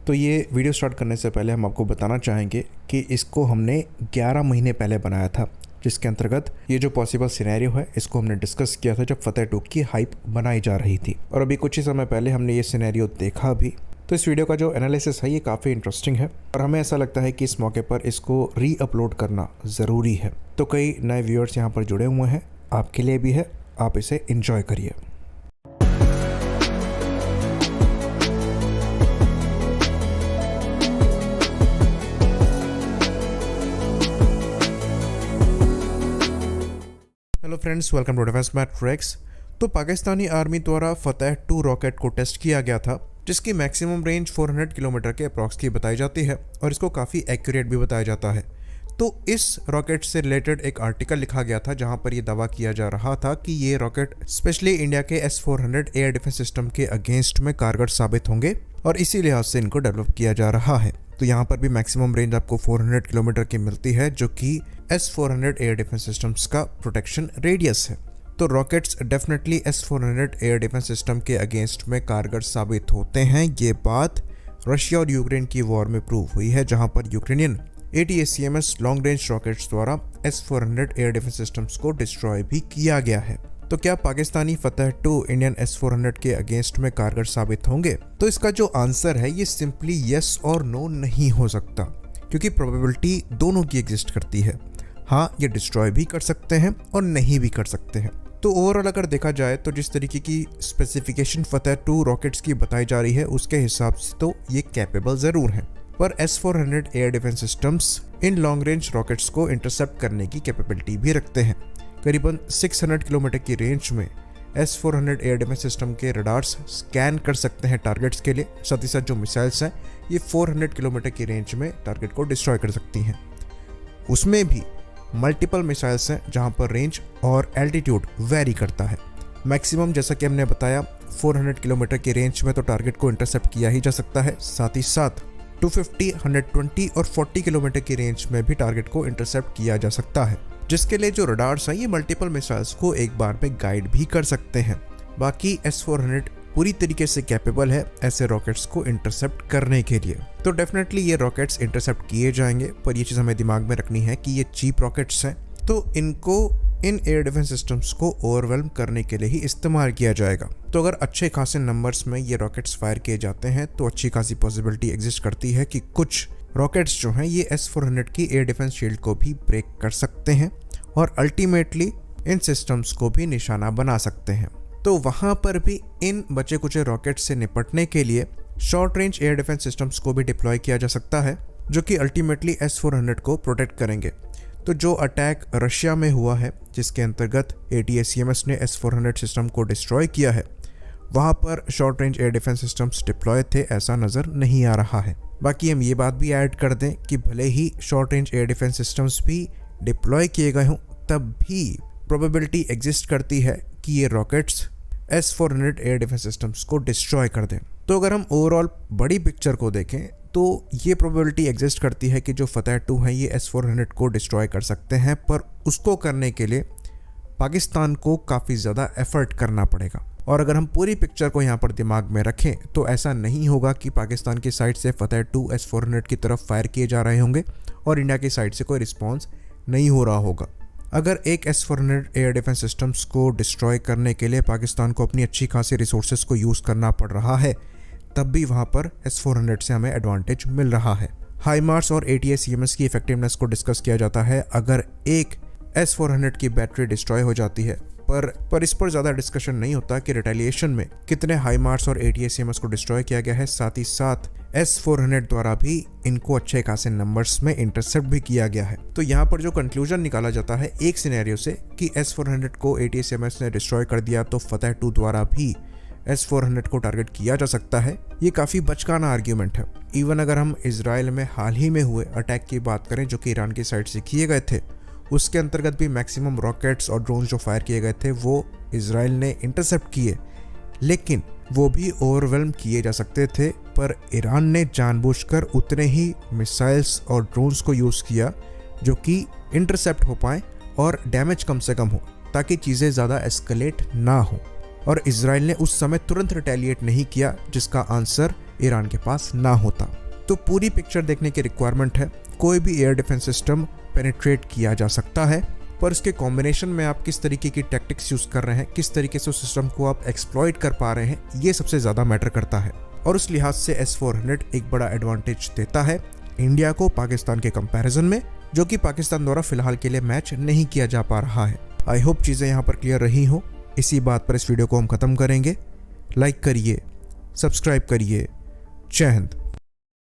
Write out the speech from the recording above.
तो ये video start करने से पहले हम आपको बताना चाहेंगे कि इसको हमने 11 महीने पहले बनाया था, जिसके अंतर्गत ये जो पॉसिबल सिनेरियो है इसको हमने डिस्कस किया था जब फतेह 2 की हाइप बनाई जा रही थी। और अभी कुछ ही समय पहले हमने ये सिनेरियो देखा भी। तो इस वीडियो का जो एनालिसिस है ये काफ़ी इंटरेस्टिंग है और हमें ऐसा लगता है कि इस मौके पर इसको री-अपलोड करना ज़रूरी है। तो कई नए व्यूअर्स यहाँ पर जुड़े हुए हैं, आपके लिए भी है, आप इसे एंजॉय करिए। Hello friends, welcome to defence matrix. तो पाकिस्तानी आर्मी द्वारा फतेह 2 रॉकेट को टेस्ट किया गया था, जिसकी मैक्सिमम रेंज 400 किलोमीटर के अप्रॉक्स की बताई जाती है और इसको काफ़ी एक्यूरेट भी बताया जाता है। तो इस रॉकेट से रिलेटेड एक आर्टिकल लिखा गया था जहां पर यह दावा किया जा रहा था कि ये रॉकेट स्पेशली इंडिया के S-400 एयर डिफेंस सिस्टम के अगेंस्ट में कारगर साबित होंगे और इसी लिहाज से इनको डेवलप किया जा रहा है। तो यहाँ पर भी मैक्सिमम रेंज आपको 400 किलोमीटर की मिलती है, जो कि S-400 एयर डिफेंस सिस्टम्स का प्रोटेक्शन रेडियस है। तो rockets definitely S-400 air defence system के अगेंस्ट में कारगर साबित होते हैं। ये बात रशिया और यूक्रेन की वॉर में प्रूव हुई है, जहां पर Ukrainian ATACMS long range rockets द्वारा S-400 एयर डिफेंस सिस्टम्स को डिस्ट्रॉय भी किया गया है। तो क्या पाकिस्तानी फतेह 2 इंडियन S-400 के अगेंस्ट में कारगर साबित होंगे? तो इसका जो आंसर है ये सिंपली यस और नो नहीं हो सकता, क्योंकि प्रोबेबिलिटी दोनों की एग्जिस्ट करती है। हाँ, ये डिस्ट्रॉय भी कर सकते हैं और नहीं भी कर सकते हैं। तो ओवरऑल अगर देखा जाए तो जिस तरीके की स्पेसिफिकेशन फतेह 2 रॉकेट्स की बताई जा रही है उसके हिसाब से तो ये कैपेबल जरूर हैं, पर S-400 air defence systems in long range rockets को इंटरसेप्ट करने की कैपेबिलिटी भी रखते हैं। करीबन 600 किलोमीटर की रेंज में S-400 एयर डिफेंस सिस्टम के रडार्स स्कैन कर सकते हैं टारगेट्स के लिए। साथ ही साथ जो मिसाइल्स हैं ये 400 किलोमीटर की रेंज में टारगेट को डिस्ट्रॉय कर सकती हैं। उसमें भी मल्टीपल मिसाइल्स हैं जहां पर रेंज और एल्टीट्यूड वेरी करता है। मैक्सिमम जैसा कि हमने बताया 400 किलोमीटर की रेंज में तो टारगेट को इंटरसेप्ट किया ही जा सकता है। साथ ही साथ 250, 120 और 40 किलोमीटर की रेंज में भी टारगेट को इंटरसेप्ट किया जा सकता है, जिसके लिए जो रडार्स हैं ये मल्टीपल मिसाइल्स को एक बार में गाइड भी कर सकते हैं। बाकी S-400 पूरी तरीके से कैपेबल है ऐसे रॉकेट्स को इंटरसेप्ट करने के लिए। तो डेफिनेटली ये रॉकेट्स इंटरसेप्ट किए जाएंगे, पर ये चीज़ हमें दिमाग में रखनी है कि ये चीप रॉकेट्स हैं, तो इनको इन एयर डिफेंस सिस्टम्स को ओवरवेल्म करने के लिए ही इस्तेमाल किया जाएगा। तो अगर अच्छे खासे नंबर्स में ये रॉकेट्स फायर किए जाते हैं तो अच्छी खासी पॉसिबिलिटी एग्जिस्ट करती है कि कुछ रॉकेट्स जो हैं ये S-400 की एयर डिफेंस शील्ड को भी ब्रेक कर सकते हैं और अल्टीमेटली इन सिस्टम्स को भी निशाना बना सकते हैं। तो वहाँ पर भी इन बचे कुचे रॉकेट्स से निपटने के लिए short range air defence systems को भी डिप्लॉय किया जा सकता है, जो कि अल्टीमेटली S-400 को प्रोटेक्ट करेंगे। तो जो अटैक रशिया में हुआ है, जिसके अंतर्गत ATACMS ने S-400 सिस्टम को डिस्ट्रॉय किया है, वहाँ पर short range air defence systems deploy थे ऐसा नज़र नहीं आ रहा है। बाकी हम ये बात भी ऐड कर दें कि भले ही short range air defence systems भी डिप्लॉय किए गए हों, तब भी प्रोबेबिलिटी एग्जिस्ट करती है कि ये rockets S-400 air defence systems को डिस्ट्रॉय कर दें। तो अगर हम ओवरऑल बड़ी पिक्चर को देखें तो ये प्रोबेबिलिटी एग्जिस्ट करती है कि जो फतेह 2 है ये S-400 को डिस्ट्रॉय कर सकते हैं, पर उसको करने के लिए पाकिस्तान को काफ़ी ज़्यादा एफर्ट करना पड़ेगा। और अगर हम पूरी पिक्चर को यहाँ पर दिमाग में रखें तो ऐसा नहीं होगा कि पाकिस्तान की साइड से फतेह 2 S-400 की तरफ फायर किए जा रहे होंगे और इंडिया की साइड से कोई रिस्पॉन्स नहीं हो रहा होगा। अगर एक S-400 एयर डिफेंस सिस्टम्स को डिस्ट्रॉय करने के लिए पाकिस्तान को अपनी अच्छी खासी रिसोर्सेज को यूज़ करना पड़ रहा है, तब भी वहाँ पर S-400 से हमें एडवांटेज मिल रहा है। हाईमार्स और ATACMS की इफेक्टिवनेस को डिस्कस किया जाता है अगर एक S-400 की बैटरी डिस्ट्रॉय हो जाती है, पर इस पर ज़्यादा डिस्कशन नहीं होता कि रिटेलिएशन में कितने हाईमार्स और ATACMS को डिस्ट्रॉय किया गया है। साथ ही साथ S-400 द्वारा भी इनको अच्छे खासे नंबर्स में इंटरसेप्ट भी किया गया है। तो यहाँ पर जो कंक्लूजन निकाला जाता है एक सिनेरियो से कि S-400 को ATACMS ने डिस्ट्रॉय कर दिया तो फतेह 2 द्वारा भी S-400 को टारगेट किया जा सकता है, ये काफ़ी बचकाना आर्ग्यूमेंट है। इवन अगर हम इजराइल में हाल ही में हुए अटैक की बात करें जो कि ईरान की साइड से किए गए थे, उसके अंतर्गत भी मैक्सिमम रॉकेट्स और ड्रोन्स जो फायर किए गए थे वो इजराइल ने इंटरसेप्ट किए, लेकिन वो भी ओवरवेल्म किए जा सकते थे, पर ईरान ने जानबूझकर उतने ही मिसाइल्स और ड्रोन्स को यूज़ किया जो कि इंटरसेप्ट हो पाए और डैमेज कम से कम हो, ताकि चीज़ें ज़्यादा एस्केलेट ना हो। और इसराइल ने उस समय तुरंत रिटेलिएट नहीं किया, जिसका आंसर ईरान के पास ना होता। तो पूरी पिक्चर देखने की रिक्वायरमेंट है। कोई भी एयर डिफेंस सिस्टम पेनिट्रेट किया जा सकता है, पर उसके कॉम्बिनेशन में आप किस तरीके की टैक्टिक्स यूज कर रहे हैं, किस तरीके से उस सिस्टम को आप एक्सप्लॉइट कर पा रहे हैं, ये सबसे ज्यादा मैटर करता है। और उस लिहाज से S-400 एक बड़ा एडवांटेज देता है इंडिया को पाकिस्तान के कंपैरिजन में, जो कि पाकिस्तान द्वारा फिलहाल के लिए मैच नहीं किया जा पा रहा है। आई होप चीजें यहाँ पर क्लियर रही हो। इसी बात पर इस वीडियो को हम खत्म करेंगे। लाइक करिए, सब्सक्राइब करिए। जय हिंद।